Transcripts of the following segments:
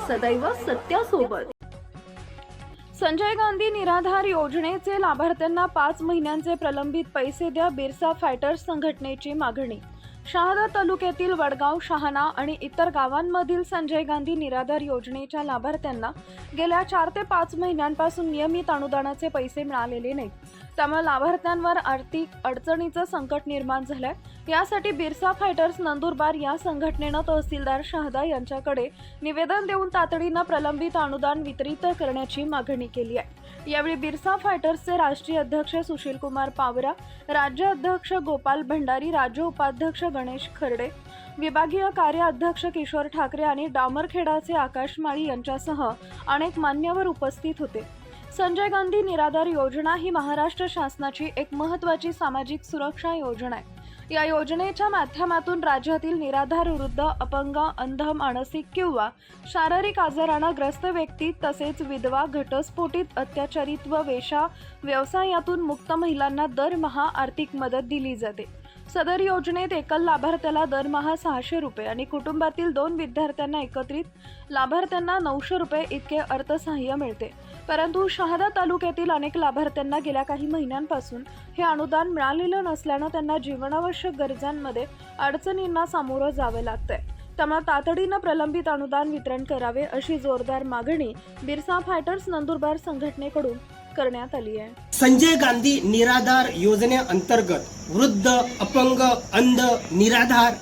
सदैव सत्यासोबत। संजय गांधी निराधार योजनेचे लाभार्थ्यांना 5 महिन्यांचे प्रलंबित पैसे द्या, बिरसा फायटर्स संघटनेची मागणी। शहादा तालुक्यातील वडगाव, शहाणा आणि इतर गावांमधील संजय गांधी निराधार योजनेच्या लाभार्थ्यांना गेल्या 4 ते 5 महिन्यांपासून नियमित अनुदानाचे पैसे मिळालेले नाहीत। त्यामुळे लाभार्थ्यांवर आर्थिक अडचणीचं संकट निर्माण झालंय। यासाठी बिरसा फायटर्स नंदुरबार या संघटनेनं तहसीलदार शहादा यांच्याकडे निवेदन देऊन तातडीनं प्रलंबित अनुदान वितरित करण्याची मागणी केली आहे। यावेळी बिरसा फायटर्सचे राष्ट्रीय अध्यक्ष सुशील कुमार पावरा, राज्य अध्यक्ष गोपाल भंडारी, राज्य उपाध्यक्ष गणेश खर्डे, विभागीय कार्य अध्यक्ष किशोर ठाकरे आणि डामरखेडाचे आकाश माळी यांच्यासह अनेक मान्यवर उपस्थित होते। संजय गांधी निराधार योजना ही महाराष्ट्र शासनाची एक महत्त्वाची सामाजिक सुरक्षा योजना आहे। या योजनेच्या माध्यमातून राज्यातील निराधार, वृद्ध, अपंग, अंध, मानसिक किंवा शारीरिक आजाराने ग्रस्त व्यक्ती तसेच विधवा, घटस्फोटित, अत्याचारित व वेश्या व्यवसायातून मुक्त महिलांना दरमहा आर्थिक मदत दिली जाते। सदर योजनेत एकल लाभार्थ्याला दरमहा 600 रुपये आणि कुटुंबातील 2 विद्यार्थ्यांना एकत्रित लाभार्थ्यांना 900 रुपये इतके अर्थसहाय्य मिळते। परंतु शहादा तालुक्यातील अनेक लाभार्थ्यांना गेल्या काही महिन्यांपासून हे अनुदान मिळालेलं नसल्यानं त्यांना जीवनावश्यक गरजांमध्ये अडचणींना सामोरं जावे लागतंय। त्यामुळे तातडीनं प्रलंबित अनुदान वितरण करावे अशी जोरदार मागणी बिरसा फायटर्स नंदुरबार संघटनेकडून करण्यात आली आहे। संजय गांधी निराधार योजनेअंतर्गत वृद्ध, अपंग, अंध, निराधार,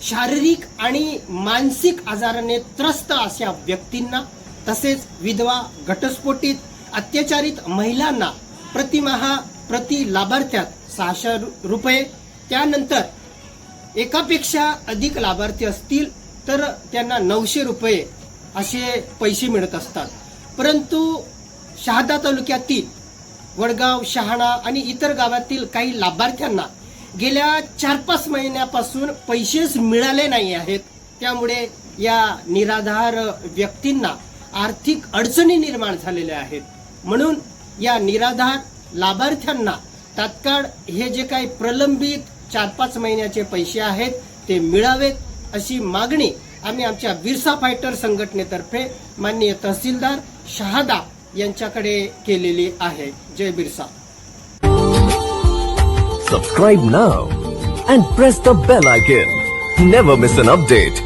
शारीरिक आणि मानसिक आजाराने त्रस्त अशा व्यक्तींना तसेच विधवा, घटस्फोटित, अत्याचारित महिलांना प्रतिमाहा प्रति लाभार्थ्यात 600 रुपये, त्यानंतर एकापेक्षा अधिक लाभार्थी असतील तर त्यांना 900 रुपये असे पैसे मिळत असतात। परंतु शहादा तालुक्यातील वडगाव, शहाणा आणि इतर गावातील काही लाभार्थ्यांना गेल्या 4-5 महिन्यापासून पैसेच मिळाले नाही आहेत। त्यामुळे या निराधार व्यक्तींना आर्थिक अडचणी निर्माण झालेल्या आहेत। म्हणून या निराधार लाभार्थ्यांना तात्काळ हे जे काही प्रलंबित 4-5 महिन्याचे पैसे आहेत ते मिळावेत अशी मागणी आम्ही आमच्या बिरसा फायटर संघटनेतर्फे माननीय तहसीलदार शहादा यांच्याकडे केलेली आहे। जय Birsa. Subscribe now and press the bell icon. Never miss an update.